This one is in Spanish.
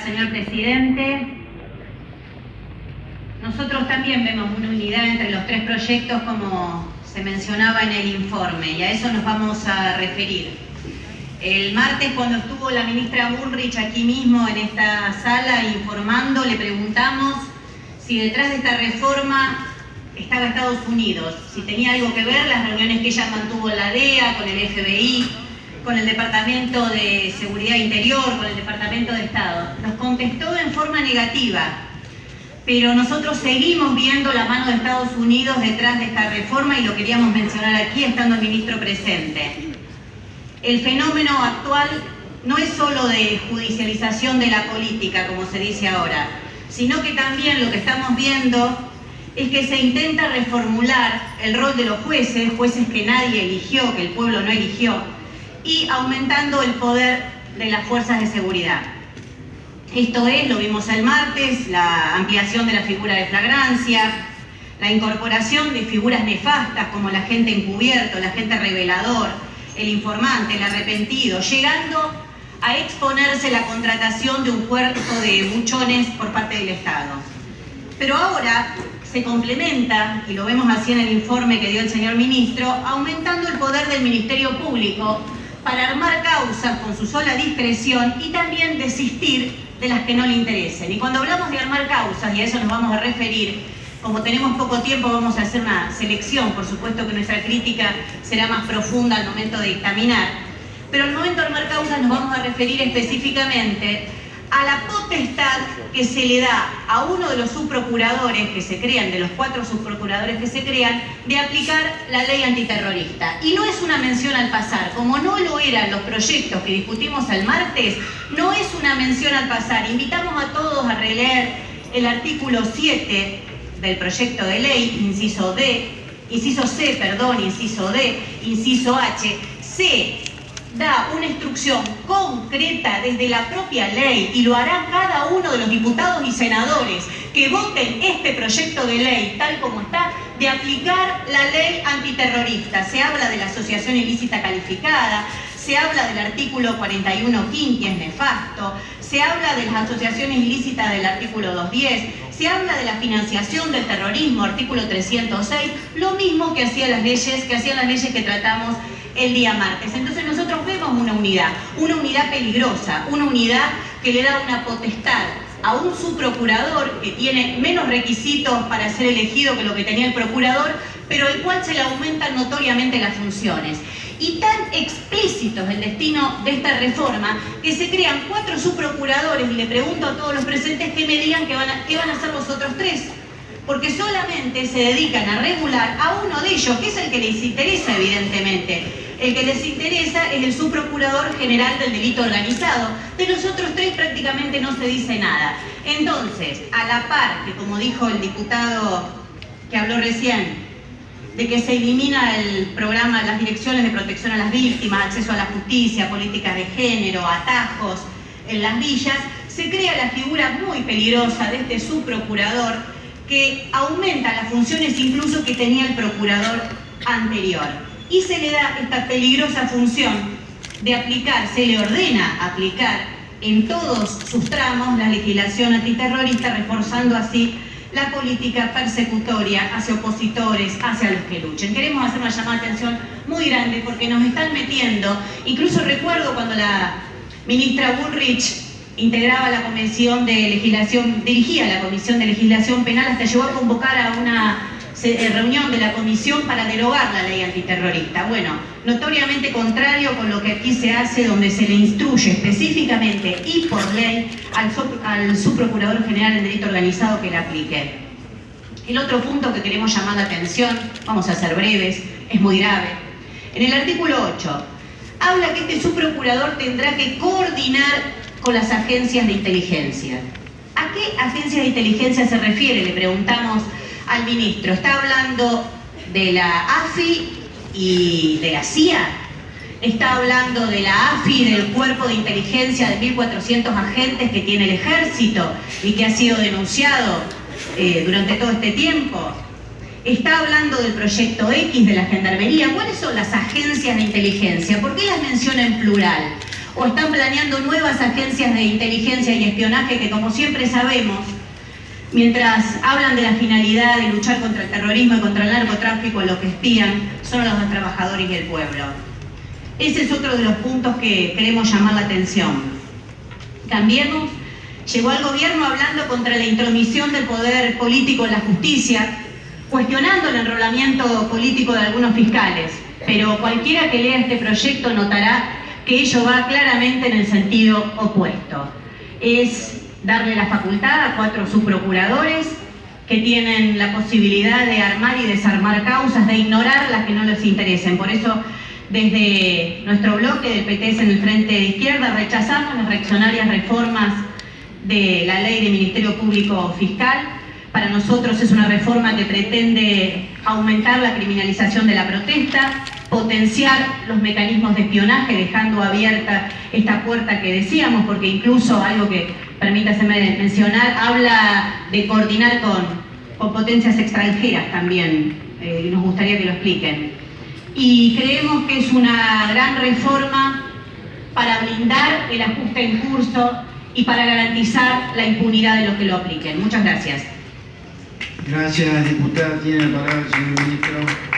Señor presidente, nosotros también vemos una unidad entre los tres proyectos como se mencionaba en el informe, y a eso nos vamos a referir. El martes, cuando estuvo la ministra Bullrich aquí mismo en esta sala informando, le preguntamos si detrás de esta reforma estaba Estados Unidos, si tenía algo que ver las reuniones que ella mantuvo en la DEA, con el FBI, con el Departamento de Seguridad Interior, con el Departamento de Estado. Nos contestó en forma negativa, pero nosotros seguimos viendo la mano de Estados Unidos detrás de esta reforma y lo queríamos mencionar aquí estando el ministro presente. El fenómeno actual no es solo de judicialización de la política, como se dice ahora, sino que también lo que estamos viendo es que se intenta reformular el rol de los jueces que nadie eligió, que el pueblo no eligió, y aumentando el poder de las fuerzas de seguridad. Esto es, lo vimos el martes, la ampliación de la figura de flagrancia, la incorporación de figuras nefastas como el agente encubierto, el agente revelador, el informante, el arrepentido, llegando a exponerse la contratación de un cuerpo de buchones por parte del Estado. Pero ahora se complementa, y lo vemos así en el informe que dio el señor ministro, aumentando el poder del Ministerio Público para armar causas con su sola discreción y también desistir de las que no le interesen. Y cuando hablamos de armar causas, y a eso nos vamos a referir, como tenemos poco tiempo vamos a hacer una selección, por supuesto que nuestra crítica será más profunda al momento de dictaminar, pero al momento de armar causas nos vamos a referir específicamente a la potestad que se le da a uno de los subprocuradores que se crean, de los 4 subprocuradores que se crean, de aplicar la ley antiterrorista. Y no es una mención al pasar, como no lo eran los proyectos que discutimos el martes, no es una mención al pasar. Invitamos a todos a releer el artículo 7 del proyecto de ley, inciso D, inciso C, perdón, inciso D, inciso H. C da una instrucción concreta desde la propia ley, y lo hará cada uno de los diputados y senadores que voten este proyecto de ley tal como está, de aplicar la ley antiterrorista. Se habla de la asociación ilícita calificada, se habla del artículo 41 quinti, es nefasto, se habla de las asociaciones ilícitas del artículo 210, se habla de la financiación del terrorismo, artículo 306, lo mismo que hacían las leyes que tratamos el día martes. Entonces nosotros vemos una unidad peligrosa, una unidad que le da una potestad a un subprocurador que tiene menos requisitos para ser elegido que lo que tenía el procurador, pero al cual se le aumentan notoriamente las funciones. Y tan explícito es el destino de esta reforma que se crean 4 subprocuradores, y le pregunto a todos los presentes que me digan qué van a hacer los otros 3. Porque solamente se dedican a regular a uno de ellos, que es el que les interesa evidentemente. El que les interesa es el subprocurador general del delito organizado. De los otros 3 prácticamente no se dice nada. Entonces, a la par que, como dijo el diputado que habló recién, de que se elimina el programa, las direcciones de protección a las víctimas, acceso a la justicia, políticas de género, atajos en las villas, se crea la figura muy peligrosa de este subprocurador que aumenta las funciones incluso que tenía el procurador anterior. Y se le da esta peligrosa función de aplicar, se le ordena aplicar en todos sus tramos la legislación antiterrorista, reforzando así la política persecutoria hacia opositores, hacia los que luchen. Queremos hacer una llamada de atención muy grande porque nos están metiendo, incluso recuerdo cuando la ministra Bullrich integraba la comisión de legislación, dirigía la comisión de legislación penal, hasta llegó a convocar a una reunión de la comisión para derogar la ley antiterrorista. Bueno, notoriamente contrario con lo que aquí se hace, donde se le instruye específicamente y por ley al subprocurador general en delito organizado que la aplique. El otro punto que queremos llamar la atención, vamos a ser breves, es muy grave. En el artículo 8, habla que este subprocurador tendrá que coordinar con las agencias de inteligencia. ¿A qué agencias de inteligencia se refiere? Le preguntamos al ministro. ¿Está hablando de la AFI y de la CIA? ¿Está hablando de la AFI y del cuerpo de inteligencia de 1.400 agentes que tiene el ejército y que ha sido denunciado durante todo este tiempo? ¿Está hablando del proyecto X de la Gendarmería? ¿Cuáles son las agencias de inteligencia? ¿Por qué las menciona en plural? o están planeando nuevas agencias de inteligencia y espionaje que, como siempre sabemos, mientras hablan de la finalidad de luchar contra el terrorismo y contra el narcotráfico, lo que espían son a los trabajadores y el pueblo. Ese es otro de los puntos que queremos llamar la atención. Cambiemos llegó al gobierno hablando contra la intromisión del poder político en la justicia, cuestionando el enrolamiento político de algunos fiscales, pero cualquiera que lea este proyecto notará que ello va claramente en el sentido opuesto. Es darle la facultad a 4 subprocuradores que tienen la posibilidad de armar y desarmar causas, de ignorar las que no les interesen. Por eso, desde nuestro bloque del PTS en el Frente de Izquierda, rechazamos las reaccionarias reformas de la Ley de Ministerio Público Fiscal. Para nosotros es una reforma que pretende aumentar la criminalización de la protesta, potenciar los mecanismos de espionaje, dejando abierta esta puerta que decíamos, porque incluso algo que, permítaseme mencionar, habla de coordinar con potencias extranjeras también, nos gustaría que lo expliquen. Y creemos que es una gran reforma para blindar el ajuste en curso y para garantizar la impunidad de los que lo apliquen. Muchas gracias. Gracias, diputada. Tiene la palabra el señor ministro.